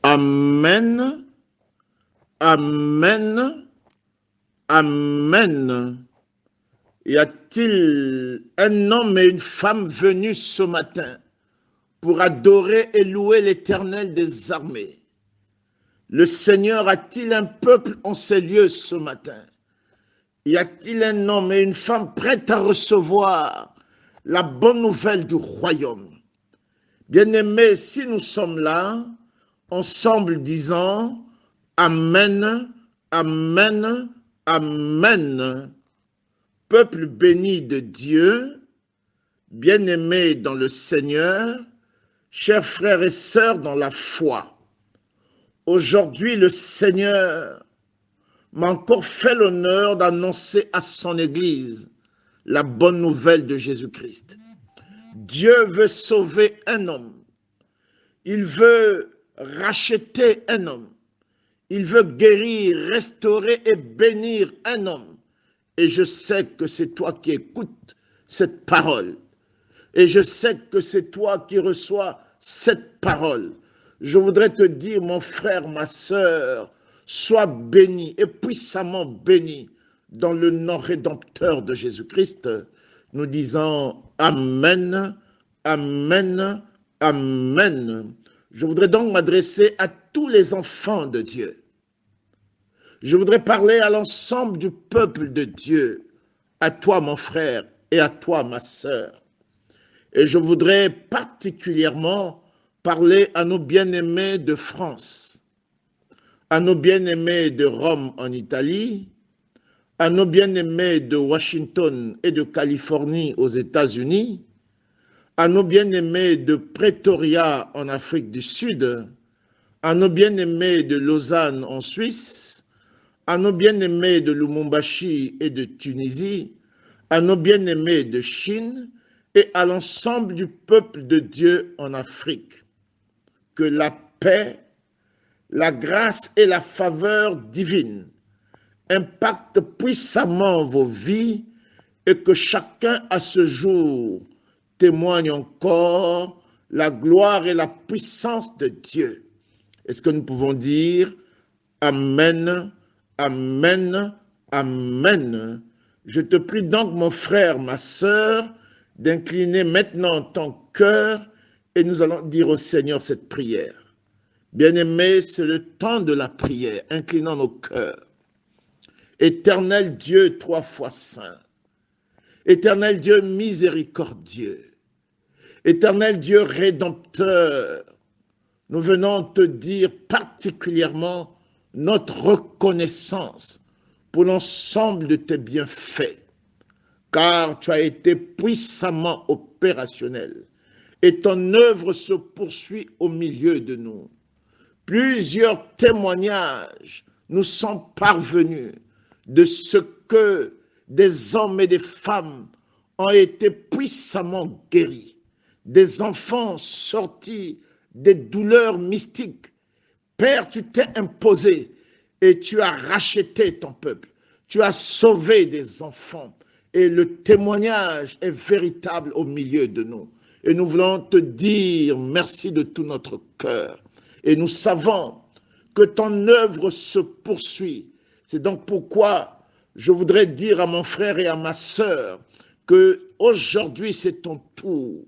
Amen, amen, amen. Y a-t-il un homme et une femme venus ce matin pour adorer et louer l'Éternel des armées? Le Seigneur a-t-il un peuple en ces lieux ce matin? Y a-t-il un homme et une femme prêts à recevoir la bonne nouvelle du royaume? Bien-aimés, si nous sommes là, ensemble disant Amen, Amen, Amen. Peuple béni de Dieu, bien-aimés dans le Seigneur, chers frères et sœurs dans la foi, aujourd'hui le Seigneur m'a encore fait l'honneur d'annoncer à son Église la bonne nouvelle de Jésus-Christ. Dieu veut sauver un homme. Il veut racheter un homme. Il veut guérir, restaurer et bénir un homme. Et je sais que c'est toi qui écoutes cette parole. Et je sais que c'est toi qui reçois cette parole. Je voudrais te dire, mon frère, ma sœur, sois béni et puissamment béni dans le nom rédempteur de Jésus-Christ. Nous disons Amen, Amen, Amen. Je voudrais donc m'adresser à tous les enfants de Dieu. Je voudrais parler à l'ensemble du peuple de Dieu, à toi mon frère et à toi ma sœur. Et je voudrais particulièrement parler à nos bien-aimés de France, à nos bien-aimés de Rome en Italie, à nos bien-aimés de Washington et de Californie aux États-Unis, à nos bien-aimés de Pretoria en Afrique du Sud, à nos bien-aimés de Lausanne en Suisse, à nos bien-aimés de Lubumbashi et de Tunisie, à nos bien-aimés de Chine et à l'ensemble du peuple de Dieu en Afrique. Que la paix, la grâce et la faveur divine impactent puissamment vos vies et que chacun à ce jour témoigne encore la gloire et la puissance de Dieu. Est-ce que nous pouvons dire Amen, Amen, Amen. Je te prie donc, mon frère, ma sœur, d'incliner maintenant ton cœur et nous allons dire au Seigneur cette prière. Bien-aimés, c'est le temps de la prière, inclinons nos cœurs. Éternel Dieu, 3 fois saint, Éternel Dieu miséricordieux, Éternel Dieu rédempteur, nous venons te dire particulièrement notre reconnaissance pour l'ensemble de tes bienfaits, car tu as été puissamment opérationnel et ton œuvre se poursuit au milieu de nous. Plusieurs témoignages nous sont parvenus de ce que des hommes et des femmes ont été puissamment guéris, des enfants sortis des douleurs mystiques. Père, tu t'es imposé et tu as racheté ton peuple. Tu as sauvé des enfants et le témoignage est véritable au milieu de nous. Et nous voulons te dire merci de tout notre cœur. Et nous savons que ton œuvre se poursuit. C'est donc pourquoi je voudrais dire à mon frère et à ma sœur que aujourd'hui c'est ton tour.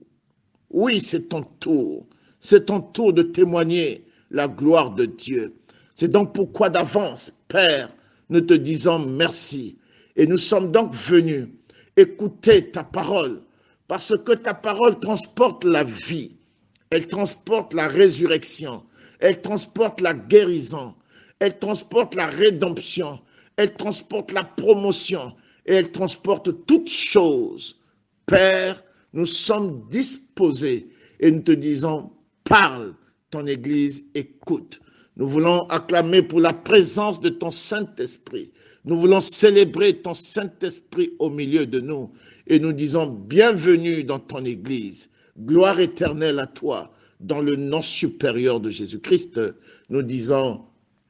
Oui, c'est ton tour. C'est ton tour de témoigner la gloire de Dieu. C'est donc pourquoi d'avance, Père, nous te disons merci. Et nous sommes donc venus écouter ta parole, parce que ta parole transporte la vie, elle transporte la résurrection, elle transporte la guérison, elle transporte la rédemption, elle transporte la promotion, et elle transporte toutes choses. Père, nous sommes disposés et nous te disons, parle, ton Église écoute. Nous voulons acclamer pour la présence de ton Saint-Esprit. Nous voulons célébrer ton Saint-Esprit au milieu de nous. Et nous disons, bienvenue dans ton Église. Gloire éternelle à toi. Dans le nom supérieur de Jésus-Christ, nous disons,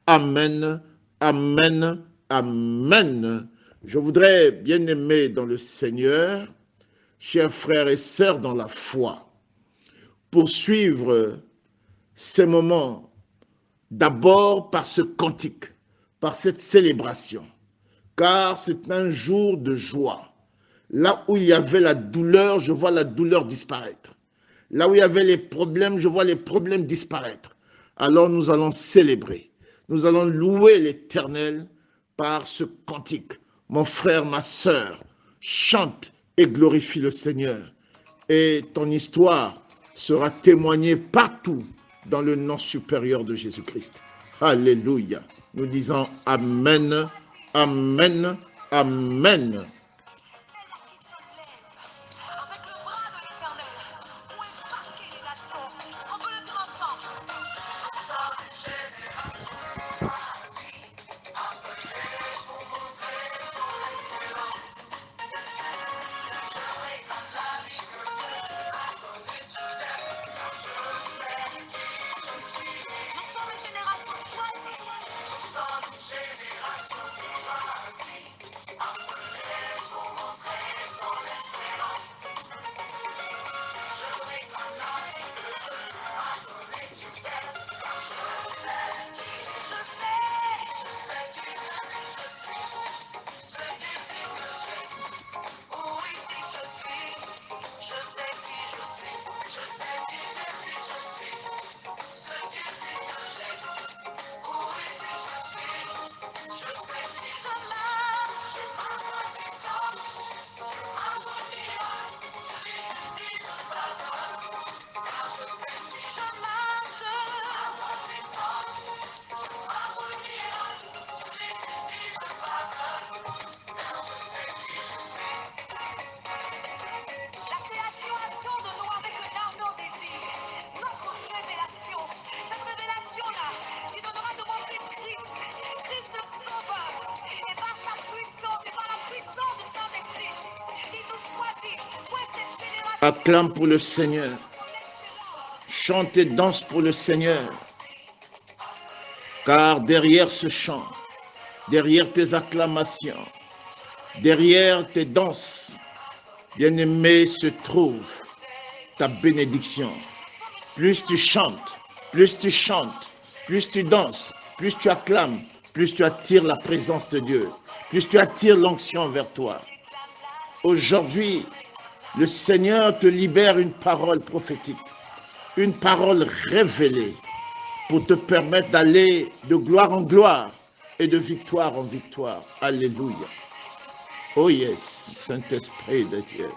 Amen, Amen, Amen. Je voudrais, bien aimé dans le Seigneur, chers frères et sœurs dans la foi, poursuivre ces moments D'abord par ce cantique, par cette célébration, car c'est un jour de joie. Là où il y avait la douleur, je vois la douleur disparaître. Là où il y avait les problèmes, je vois les problèmes disparaître. Alors nous allons célébrer. Nous allons louer l'Éternel par ce cantique. Mon frère, ma sœur, chante et glorifie le Seigneur. Et ton histoire sera témoignée partout dans le nom supérieur de Jésus-Christ. Alléluia. Nous disons Amen, Amen, Amen. Acclame pour le Seigneur. Chante et danse pour le Seigneur. Car derrière ce chant, derrière tes acclamations, derrière tes danses, bien-aimé, se trouve ta bénédiction. Plus tu chantes, plus tu danses, plus tu acclames, plus tu attires la présence de Dieu, plus tu attires l'onction vers toi. Aujourd'hui, le Seigneur te libère une parole prophétique, une parole révélée pour te permettre d'aller de gloire en gloire et de victoire en victoire. Alléluia. Oh yes, Saint-Esprit de Dieu.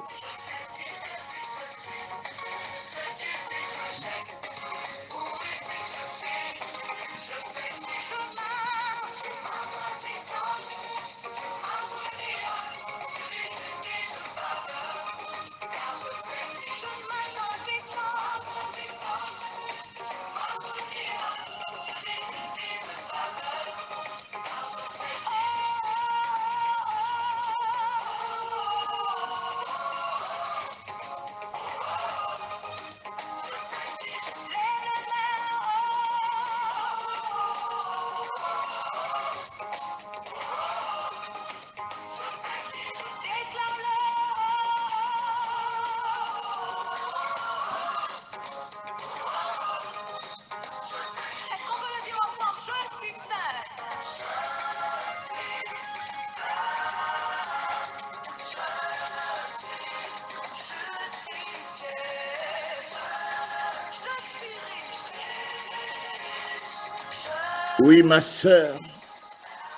Oui, ma sœur,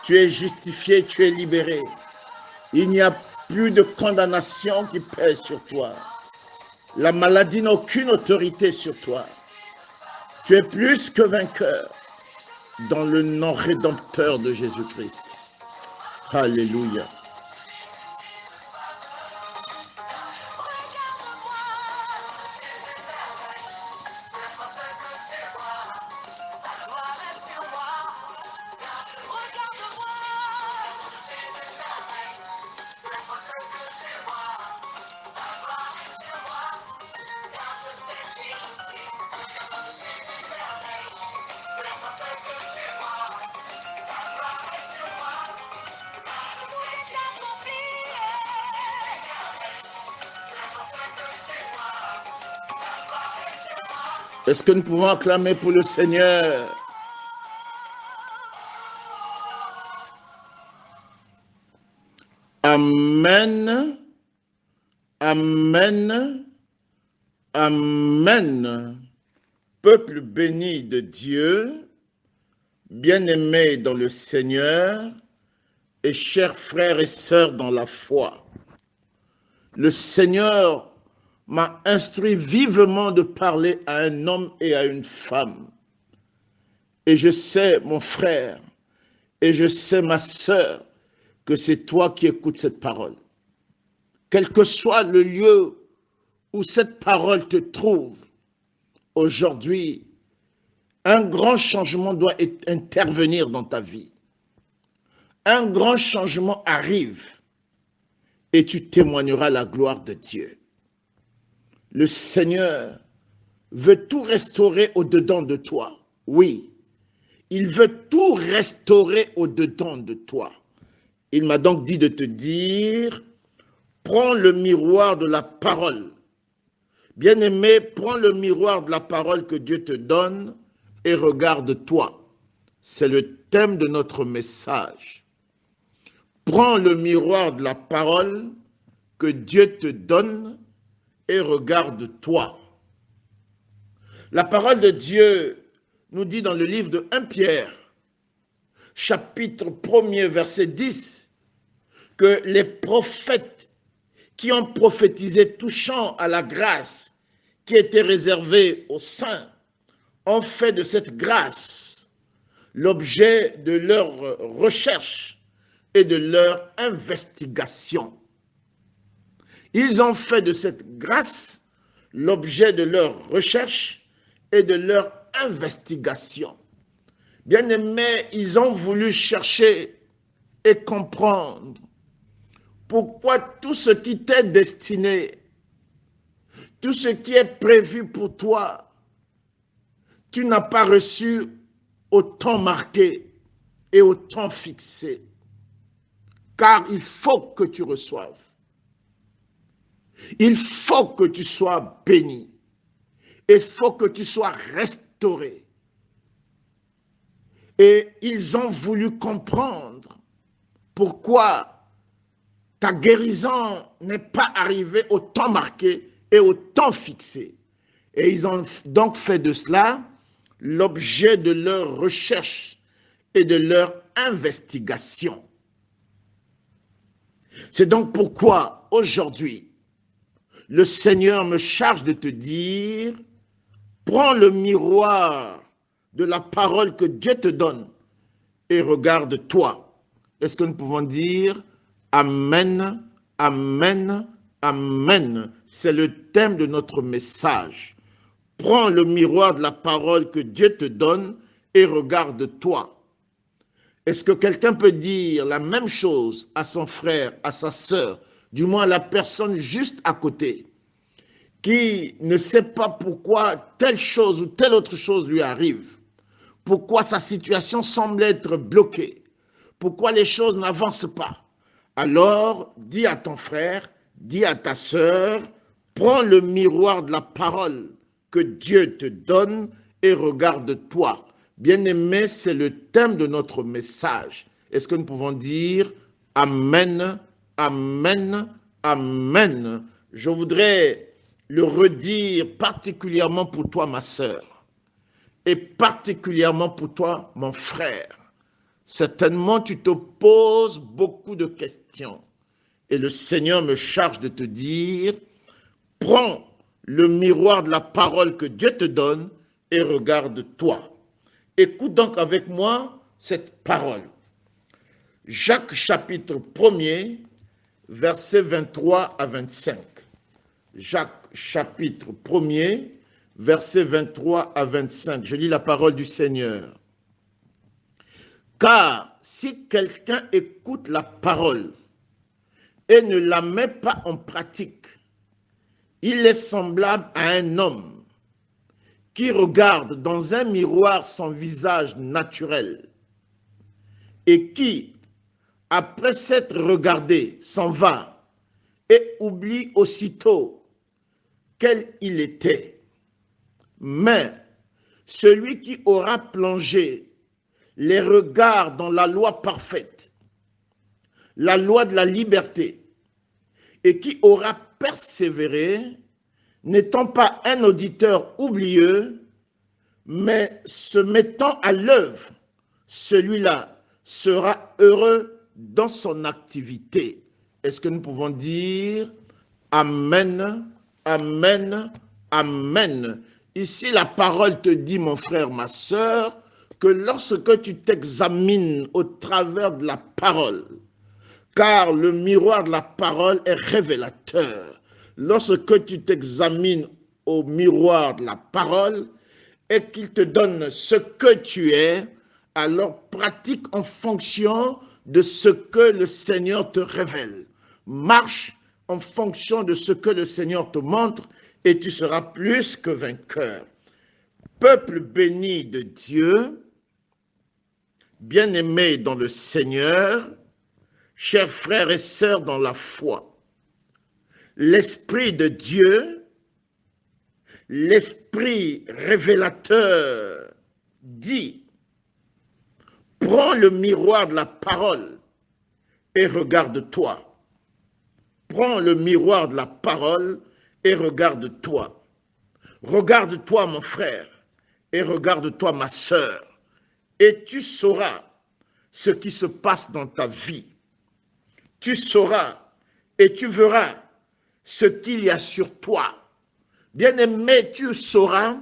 tu es justifiée, tu es libérée. Il n'y a plus de condamnation qui pèse sur toi. La maladie n'a aucune autorité sur toi. Tu es plus que vainqueur dans le nom rédempteur de Jésus-Christ. Alléluia. Est-ce que nous pouvons acclamer pour le Seigneur? Amen, amen, amen. Peuple béni de Dieu, bien-aimés dans le Seigneur et chers frères et sœurs dans la foi, le Seigneur m'a instruit vivement de parler à un homme et à une femme. Et je sais, mon frère, et je sais, ma sœur, que c'est toi qui écoutes cette parole. Quel que soit le lieu où cette parole te trouve, aujourd'hui, un grand changement doit intervenir dans ta vie. Un grand changement arrive et tu témoigneras la gloire de Dieu. Le Seigneur veut tout restaurer au-dedans de toi. Oui, il veut tout restaurer au-dedans de toi. Il m'a donc dit de te dire, prends le miroir de la parole. Bien-aimé, prends le miroir de la parole que Dieu te donne et regarde-toi. C'est le thème de notre message. Prends le miroir de la parole que Dieu te donne et regarde-toi. La parole de Dieu nous dit dans le livre de 1 Pierre, chapitre 1er, verset 10, que les prophètes qui ont prophétisé touchant à la grâce qui était réservée aux saints ont fait de cette grâce l'objet de leur recherche et de leur investigation. Ils ont fait de cette grâce l'objet de leur recherche et de leur investigation. Bien-aimés, ils ont voulu chercher et comprendre pourquoi tout ce qui t'est destiné, tout ce qui est prévu pour toi, tu n'as pas reçu au temps marqué et au temps fixé. Car il faut que tu reçoives. Il faut que tu sois béni. Il faut que tu sois restauré. Et ils ont voulu comprendre pourquoi ta guérison n'est pas arrivée au temps marqué et au temps fixé. Et ils ont donc fait de cela l'objet de leur recherche et de leur investigation. C'est donc pourquoi aujourd'hui, le Seigneur me charge de te dire, prends le miroir de la parole que Dieu te donne et regarde-toi. Est-ce que nous pouvons dire Amen, Amen, Amen. C'est le thème de notre message. Prends le miroir de la parole que Dieu te donne et regarde-toi. Est-ce que quelqu'un peut dire la même chose à son frère, à sa sœur, du moins à la personne juste à côté, qui ne sait pas pourquoi telle chose ou telle autre chose lui arrive, pourquoi sa situation semble être bloquée, pourquoi les choses n'avancent pas? Alors, dis à ton frère, dis à ta sœur, prends le miroir de la parole que Dieu te donne et regarde-toi. Bien-aimé, c'est le thème de notre message. Est-ce que nous pouvons dire Amen, Amen, Amen? Je voudrais le redire particulièrement pour toi, ma sœur, et particulièrement pour toi, mon frère. Certainement, tu te poses beaucoup de questions. Et le Seigneur me charge de te dire, prends le miroir de la parole que Dieu te donne et regarde-toi. Écoute donc avec moi cette parole. Jacques chapitre 1er, versets 23 à 25. Jacques chapitre 1er, versets 23 à 25. Je lis la parole du Seigneur. Car si quelqu'un écoute la parole et ne la met pas en pratique, il est semblable à un homme qui regarde dans un miroir son visage naturel et qui, après s'être regardé, s'en va et oublie aussitôt quel il était. Mais celui qui aura plongé les regards dans la loi parfaite, la loi de la liberté et qui aura persévéré, n'étant pas un auditeur oublieux, mais se mettant à l'œuvre, celui-là sera heureux dans son activité. Est-ce que nous pouvons dire Amen, Amen, Amen. Ici, la parole te dit, mon frère, ma sœur, que lorsque tu t'examines au travers de la parole, car le miroir de la parole est révélateur, lorsque tu t'examines au miroir de la parole et qu'il te donne ce que tu es, alors pratique en fonction de ce que le Seigneur te révèle. Marche en fonction de ce que le Seigneur te montre et tu seras plus que vainqueur. Peuple béni de Dieu, bien-aimés dans le Seigneur, chers frères et sœurs dans la foi, l'Esprit de Dieu, l'Esprit révélateur dit, prends le miroir de la parole et regarde-toi. Prends le miroir de la parole et regarde-toi. Regarde-toi, mon frère, et regarde-toi, ma sœur, et tu sauras ce qui se passe dans ta vie. Tu sauras et tu verras ce qu'il y a sur toi. Bien-aimé, tu sauras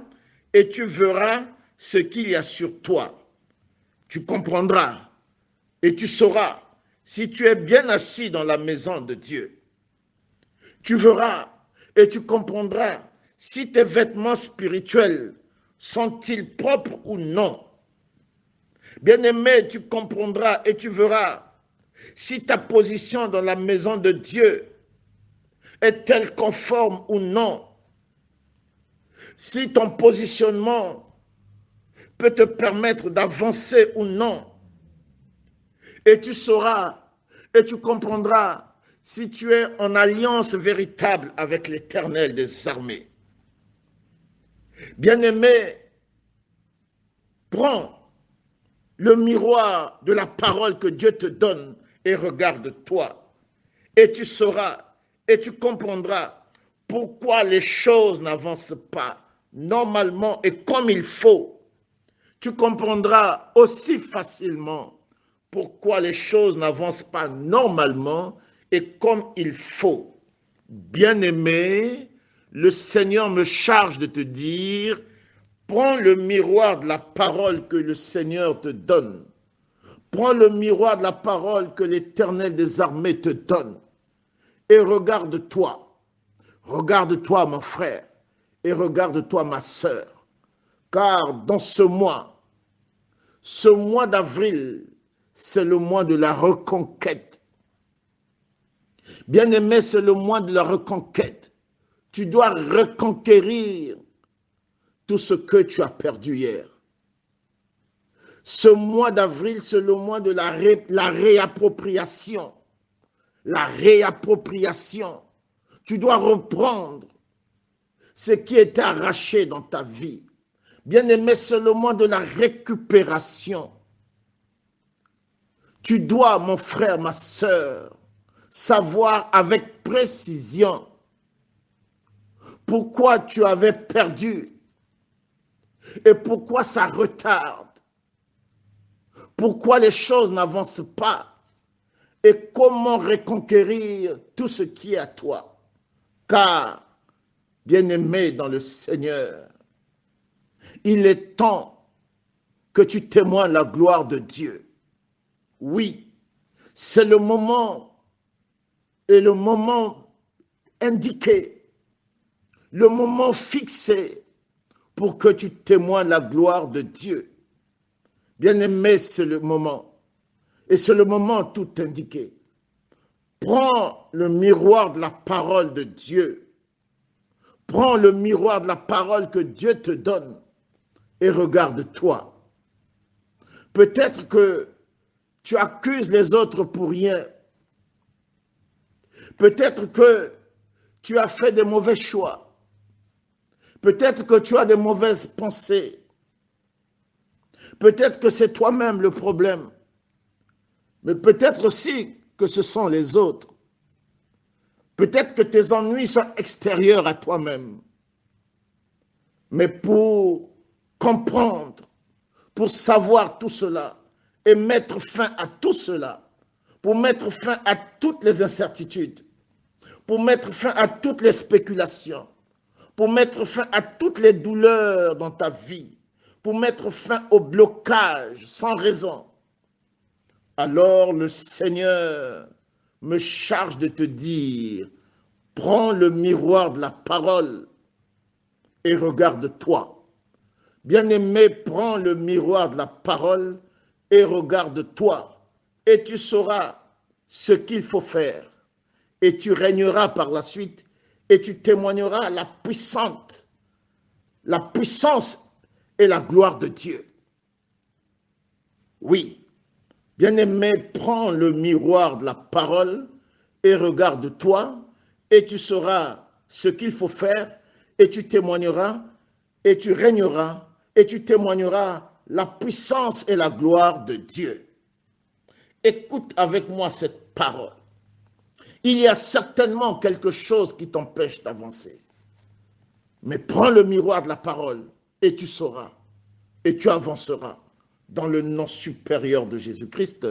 et tu verras ce qu'il y a sur toi. Tu comprendras et tu sauras si tu es bien assis dans la maison de Dieu. Tu verras et tu comprendras si tes vêtements spirituels sont-ils propres ou non. Bien-aimé, tu comprendras et tu verras si ta position dans la maison de Dieu est-elle conforme ou non. Si ton positionnement peut te permettre d'avancer ou non. Et tu sauras et tu comprendras si tu es en alliance véritable avec l'Éternel des armées. Bien-aimé, prends le miroir de la parole que Dieu te donne et regarde-toi. Et tu sauras et tu comprendras pourquoi les choses n'avancent pas normalement et comme il faut. Tu comprendras aussi facilement pourquoi les choses n'avancent pas normalement et comme il faut. Bien-aimé, le Seigneur me charge de te dire, prends le miroir de la parole que le Seigneur te donne. Prends le miroir de la parole que l'Éternel des armées te donne. Et regarde-toi. Regarde-toi, mon frère, et regarde-toi, ma sœur. Car dans ce mois d'avril, c'est le mois de la reconquête. Bien-aimé, c'est le mois de la reconquête. Tu dois reconquérir tout ce que tu as perdu hier. Ce mois d'avril, c'est le mois de la réappropriation. La réappropriation. Tu dois reprendre ce qui est arraché dans ta vie. Bien-aimé, c'est le mois de la récupération. Tu dois, mon frère, ma sœur, savoir avec précision pourquoi tu avais perdu et pourquoi ça retarde, pourquoi les choses n'avancent pas et comment reconquérir tout ce qui est à toi. Car, bien-aimé dans le Seigneur, il est temps que tu témoignes la gloire de Dieu. Oui, c'est le moment et le moment indiqué, le moment fixé pour que tu témoignes la gloire de Dieu. Bien-aimé, c'est le moment. Et c'est le moment tout indiqué. Prends le miroir de la parole de Dieu. Prends le miroir de la parole que Dieu te donne et regarde-toi. Peut-être que tu accuses les autres pour rien. Peut-être que tu as fait des mauvais choix. Peut-être que tu as des mauvaises pensées. Peut-être que c'est toi-même le problème. Mais peut-être aussi que ce sont les autres. Peut-être que tes ennuis sont extérieurs à toi-même. Mais pour comprendre, pour savoir tout cela et mettre fin à tout cela, pour mettre fin à toutes les incertitudes, pour mettre fin à toutes les spéculations, pour mettre fin à toutes les douleurs dans ta vie, pour mettre fin au blocage sans raison, alors le Seigneur me charge de te dire, prends le miroir de la parole et regarde-toi. Bien-aimé, prends le miroir de la parole et regarde-toi, et tu sauras ce qu'il faut faire, et tu régneras par la suite, et tu témoigneras la puissance et la gloire de Dieu. Oui, bien-aimé, prends le miroir de la parole et regarde-toi, et tu sauras ce qu'il faut faire, et tu témoigneras, et tu régneras, et tu témoigneras la puissance et la gloire de Dieu. Écoute avec moi cette parole. Il y a certainement quelque chose qui t'empêche d'avancer. Mais prends le miroir de la parole et tu sauras, et tu avanceras. Dans le nom supérieur de Jésus-Christ,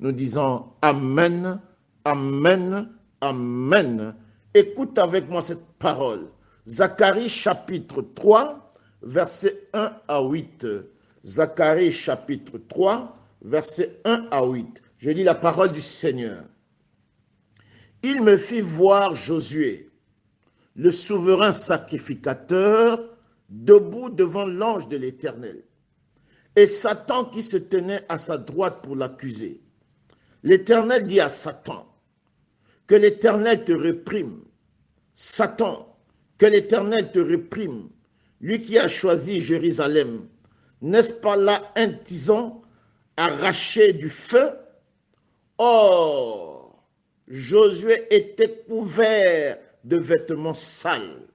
nous disons Amen, Amen, Amen. Écoute avec moi cette parole. Zacharie chapitre 3, versets 1 à 8. Zacharie chapitre 3, versets 1 à 8. Je lis la parole du Seigneur. Il me fit voir Josué, le souverain sacrificateur, debout devant l'ange de l'Éternel, et Satan qui se tenait à sa droite pour l'accuser. L'Éternel dit à Satan, que l'Éternel te réprime. Satan, que l'Éternel te réprime, lui qui a choisi Jérusalem. N'est-ce pas là un tison arraché du feu? Or, Josué était couvert de vêtements sales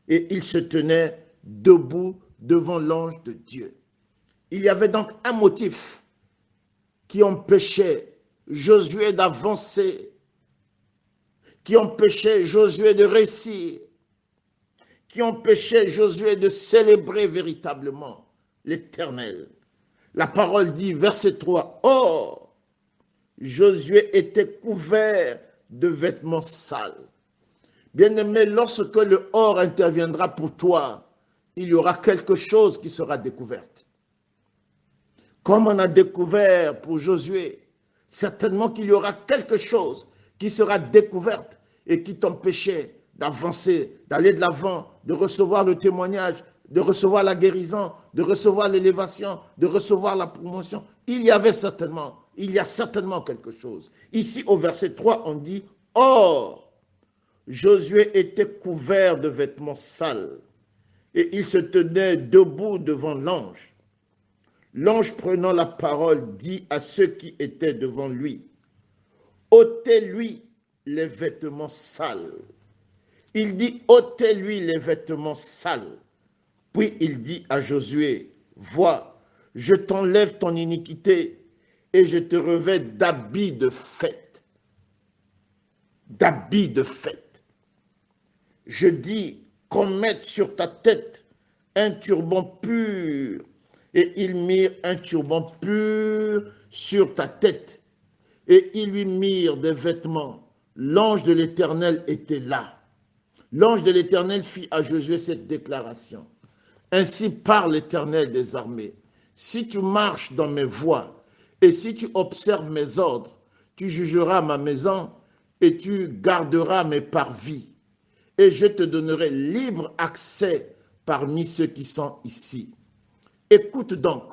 et il se tenait debout devant l'ange de Dieu. Il y avait donc un motif qui empêchait Josué d'avancer, qui empêchait Josué de réussir, qui empêchait Josué de célébrer véritablement l'Éternel. La parole dit, verset 3, « Or, Josué était couvert de vêtements sales. » Bien-aimé, lorsque le or interviendra pour toi, il y aura quelque chose qui sera découvert. Comme on a découvert pour Josué, certainement qu'il y aura quelque chose qui sera découvert et qui t'empêchait d'avancer, d'aller de l'avant, de recevoir le témoignage, de recevoir la guérison, de recevoir l'élévation, de recevoir la promotion. Il y a certainement quelque chose. Ici, au verset 3, on dit, « Or, Josué était couvert de vêtements sales et il se tenait debout devant l'ange. L'ange prenant la parole dit à ceux qui étaient devant lui, « Ôtez-lui les vêtements sales. » Il dit, « Ôtez-lui les vêtements sales. » Puis il dit à Josué, « Vois, je t'enlève ton iniquité et je te revêts d'habits de fête. » D'habits de fête. Je dis qu'on mette sur ta tête un turban pur. Et ils mirent un turban pur sur ta tête. Et ils lui mirent des vêtements. L'ange de l'Éternel était là. L'ange de l'Éternel fit à Josué cette déclaration. Ainsi parle l'Éternel des armées. Si tu marches dans mes voies et si tu observes mes ordres, tu jugeras ma maison et tu garderas mes parvis. Et je te donnerai libre accès parmi ceux qui sont ici. Écoute donc,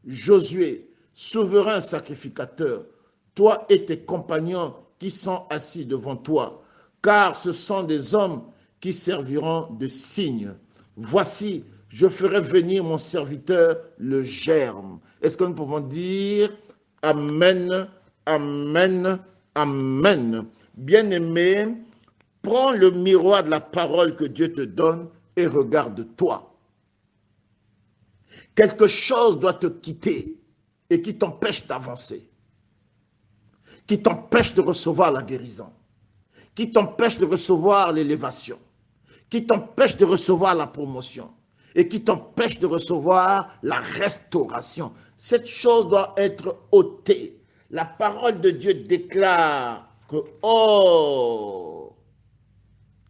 Josué, souverain sacrificateur, toi et tes compagnons qui sont assis devant toi, car ce sont des hommes qui serviront de signe. Voici, je ferai venir mon serviteur, le germe. Est-ce que nous pouvons dire Amen, Amen, Amen. Bien-aimé, prends le miroir de la parole que Dieu te donne et regarde-toi. Quelque chose doit te quitter et qui t'empêche d'avancer. qui t'empêchent de recevoir la guérison, qui t'empêchent de recevoir l'élévation, qui t'empêchent de recevoir la promotion et qui t'empêchent de recevoir la restauration. Cette chose doit être ôtée. La parole de Dieu déclare que, oh,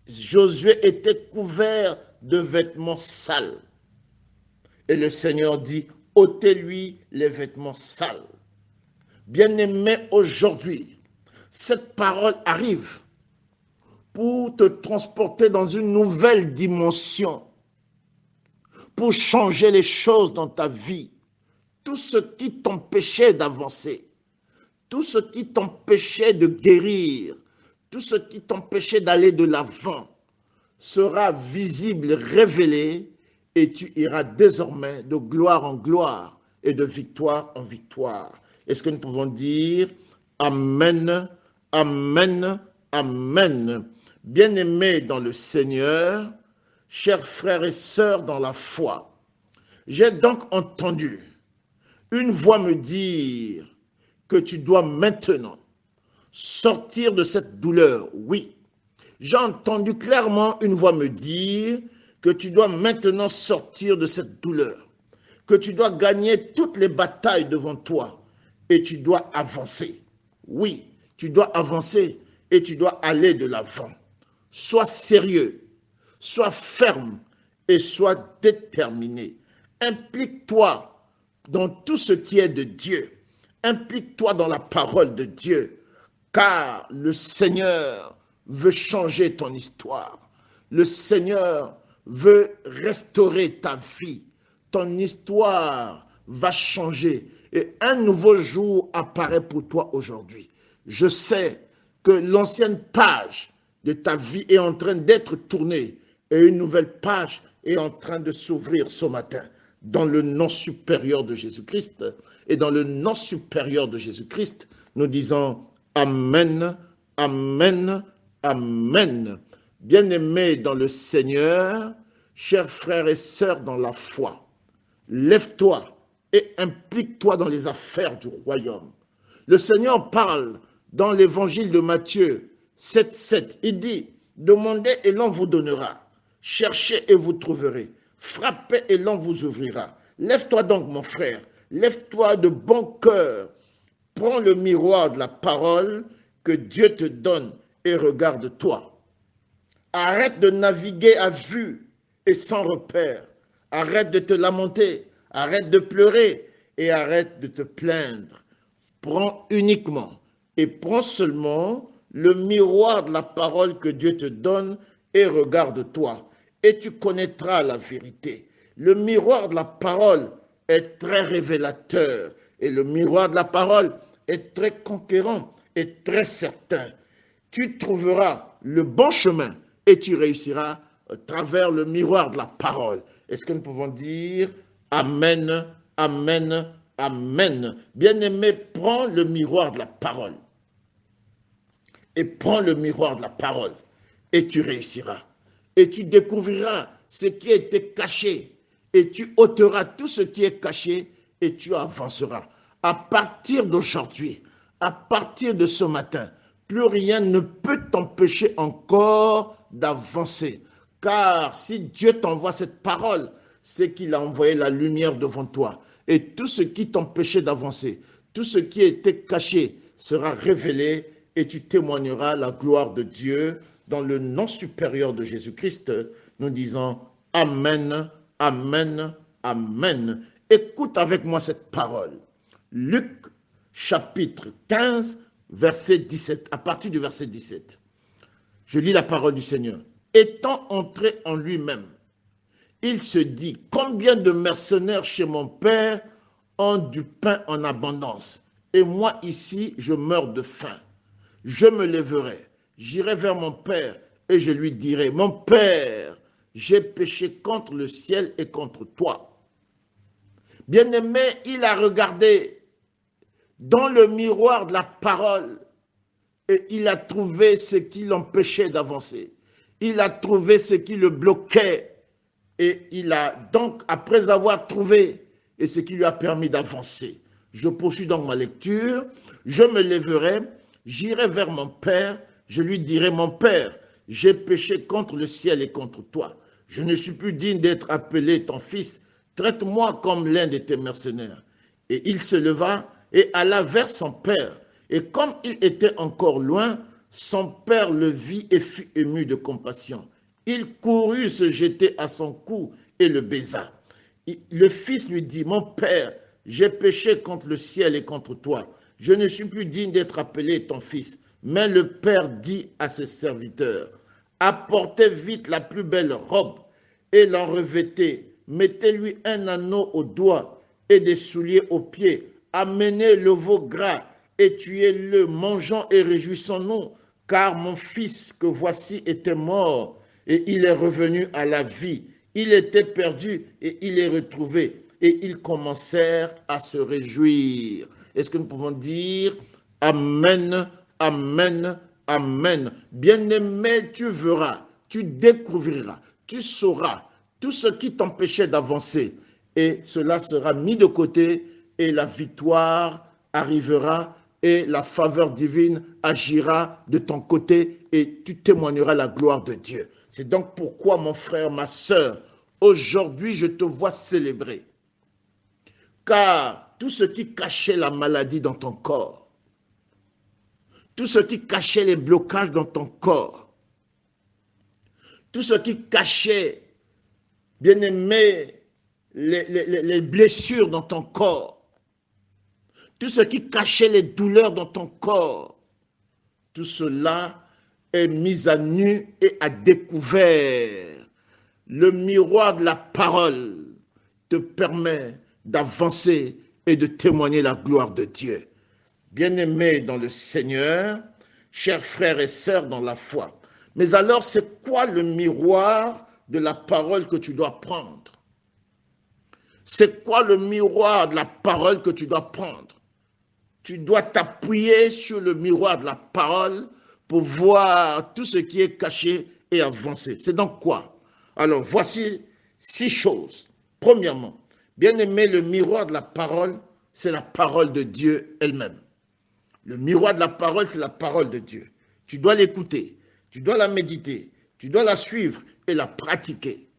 Josué était couvert de vêtements sales. Et le Seigneur dit, ôtez-lui les vêtements sales. Bien-aimé, aujourd'hui, cette parole arrive pour te transporter dans une nouvelle dimension, pour changer les choses dans ta vie. Tout ce qui t'empêchait d'avancer, tout ce qui t'empêchait de guérir, tout ce qui t'empêchait d'aller de l'avant sera visible, révélé, et tu iras désormais de gloire en gloire et de victoire en victoire. Est-ce que nous pouvons dire Amen, Amen, Amen. Bien-aimés dans le Seigneur, chers frères et sœurs dans la foi, j'ai donc entendu une voix me dire que tu dois maintenant sortir de cette douleur. Oui, j'ai entendu clairement une voix me dire que tu dois maintenant sortir de cette douleur, que tu dois gagner toutes les batailles devant toi et tu dois avancer. Oui, tu dois avancer et tu dois aller de l'avant. Sois sérieux, sois ferme et sois déterminé. Implique-toi dans tout ce qui est de Dieu. Implique-toi dans la parole de Dieu, car le Seigneur veut changer ton histoire. Le Seigneur veut restaurer ta vie. Ton histoire va changer et un nouveau jour apparaît pour toi aujourd'hui. Je sais que l'ancienne page de ta vie est en train d'être tournée et une nouvelle page est en train de s'ouvrir ce matin. Dans le nom supérieur de Jésus-Christ et dans le nom supérieur de Jésus-Christ, nous disons Amen, Amen, Amen. Bien-aimés dans le Seigneur, chers frères et sœurs dans la foi, lève-toi et implique-toi dans les affaires du royaume. Le Seigneur parle dans l'évangile de Matthieu 7,7. Il dit, demandez et l'on vous donnera, cherchez et vous trouverez, frappez et l'on vous ouvrira. Lève-toi donc mon frère, lève-toi de bon cœur, prends le miroir de la parole que Dieu te donne et regarde-toi. Arrête de naviguer à vue et sans repère. Arrête de te lamenter, arrête de pleurer et arrête de te plaindre. Prends uniquement et prends seulement le miroir de la parole que Dieu te donne et regarde-toi et tu connaîtras la vérité. Le miroir de la parole est très révélateur et le miroir de la parole est très conquérant et très certain. Tu trouveras le bon chemin et tu réussiras à travers le miroir de la parole. Est-ce que nous pouvons dire Amen, Amen, Amen. Bien-aimé, prends le miroir de la parole. Et prends le miroir de la parole. Et tu réussiras. Et tu découvriras ce qui était caché. Et tu ôteras tout ce qui est caché et tu avanceras. À partir d'aujourd'hui, à partir de ce matin, plus rien ne peut t'empêcher encore d'avancer. Car si Dieu t'envoie cette parole, c'est qu'il a envoyé la lumière devant toi. Et tout ce qui t'empêchait d'avancer, tout ce qui était caché sera révélé et tu témoigneras la gloire de Dieu dans le nom supérieur de Jésus-Christ. Nous disons Amen, Amen, Amen. Écoute avec moi cette parole. Luc chapitre 15, verset 17, à partir du verset 17. Je lis la parole du Seigneur. Étant entré en lui-même, il se dit, combien de mercenaires chez mon père ont du pain en abondance, et moi ici, je meurs de faim. Je me lèverai, j'irai vers mon père, et je lui dirai, mon père, j'ai péché contre le ciel et contre toi. Bien-aimé, il a regardé dans le miroir de la parole et il a trouvé ce qui l'empêchait d'avancer. Il a trouvé ce qui le bloquait et il a donc, après avoir trouvé, et ce qui lui a permis d'avancer. Je poursuis donc ma lecture. Je me lèverai, J'irai vers mon Père, je lui dirai, mon Père, j'ai péché contre le ciel et contre toi. Je ne suis plus digne d'être appelé ton fils. Traite-moi comme l'un de tes mercenaires. Et il se leva et alla vers son père. Et comme il était encore loin, son père le vit et fut ému de compassion. Il courut se jeter à son cou et le baisa. Le fils lui dit, mon père, j'ai péché contre le ciel et contre toi. Je ne suis plus digne d'être appelé ton fils. Mais le père dit à ses serviteurs, apportez vite la plus belle robe et l'en revêtez. Mettez-lui un anneau au doigt et des souliers aux pieds. Amenez le veau gras et tuez-le, mangeons et réjouissons-nous, car mon fils que voici était mort et il est revenu à la vie. Il était perdu et il est retrouvé. Et ils commencèrent à se réjouir. Est-ce que nous pouvons dire Amen, Amen, Amen. Bien-aimé, tu verras, tu découvriras, tu sauras tout ce qui t'empêchait d'avancer. Et cela sera mis de côté et la victoire arrivera et la faveur divine agira de ton côté et tu témoigneras la gloire de Dieu. C'est donc pourquoi, mon frère, ma sœur, aujourd'hui je te vois célébrer. Car tout ce qui cachait la maladie dans ton corps, tout ce qui cachait les blocages dans ton corps, tout ce qui cachait, bien-aimé, les blessures dans ton corps, tout ce qui cachait les douleurs dans ton corps, tout cela est mis à nu et à découvert. Le miroir de la parole te permet d'avancer et de témoigner la gloire de Dieu. Bien-aimés dans le Seigneur, chers frères et sœurs dans la foi. Mais alors, c'est quoi le miroir de la parole que tu dois prendre? C'est quoi le miroir de la parole que tu dois prendre? Tu dois t'appuyer sur le miroir de la parole pour voir tout ce qui est caché et avancer. C'est donc quoi? Alors, voici 6 choses. Premièrement, bien aimé, le miroir de la parole, c'est la parole de Dieu elle-même. Le miroir de la parole, c'est la parole de Dieu. Tu dois l'écouter, tu dois la méditer, tu dois la suivre et la pratiquer.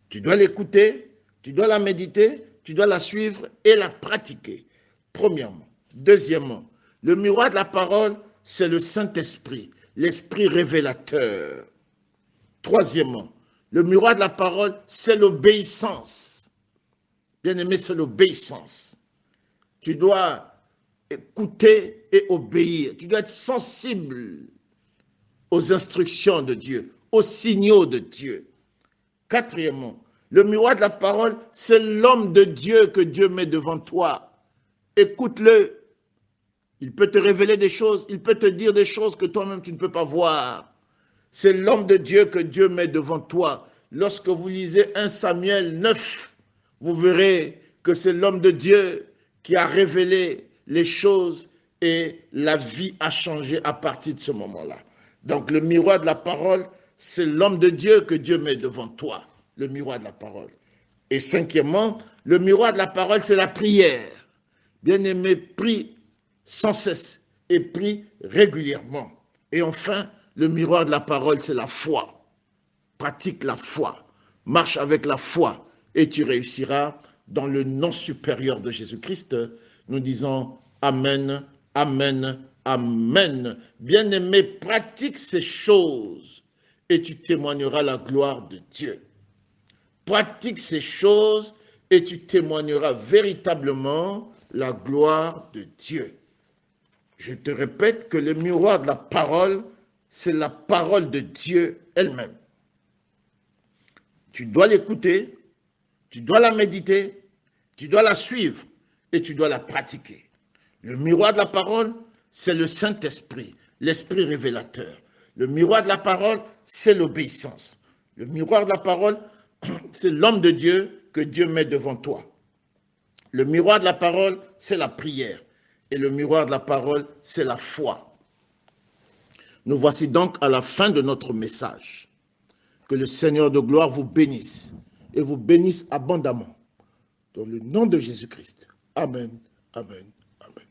Tu dois l'écouter, tu dois la méditer, tu dois la suivre et la pratiquer. Premièrement. Deuxièmement, le miroir de la parole, c'est le Saint-Esprit, l'Esprit révélateur. Troisièmement, le miroir de la parole, c'est l'obéissance. Bien-aimé, c'est l'obéissance. Tu dois écouter et obéir. Tu dois être sensible aux instructions de Dieu, aux signaux de Dieu. Quatrièmement, le miroir de la parole, c'est l'homme de Dieu que Dieu met devant toi. Écoute-le. Il peut te révéler des choses, il peut te dire des choses que toi-même tu ne peux pas voir. C'est l'homme de Dieu que Dieu met devant toi. Lorsque vous lisez 1 Samuel 9, vous verrez que c'est l'homme de Dieu qui a révélé les choses et la vie a changé à partir de ce moment-là. Donc le miroir de la parole, c'est l'homme de Dieu que Dieu met devant toi, le miroir de la parole. Et cinquièmement, le miroir de la parole, c'est la prière. Bien-aimé, prie sans cesse et prie régulièrement. Et enfin, le miroir de la parole, c'est la foi. Pratique la foi. Marche avec la foi et tu réussiras. Dans le nom supérieur de Jésus-Christ, nous disons Amen, Amen, Amen. Bien-aimé, pratique ces choses et tu témoigneras la gloire de Dieu. Pratique ces choses et tu témoigneras véritablement la gloire de Dieu. Je te répète que le miroir de la parole, c'est la parole de Dieu elle-même. Tu dois l'écouter, tu dois la méditer, tu dois la suivre et tu dois la pratiquer. Le miroir de la parole, c'est le Saint-Esprit, l'Esprit révélateur. Le miroir de la parole, c'est l'obéissance. Le miroir de la parole, c'est l'homme de Dieu que Dieu met devant toi. Le miroir de la parole, c'est la prière. Et le miroir de la parole, c'est la foi. Nous voici donc à la fin de notre message. Que le Seigneur de gloire vous bénisse et vous bénisse abondamment. Dans le nom de Jésus-Christ. Amen, amen, amen.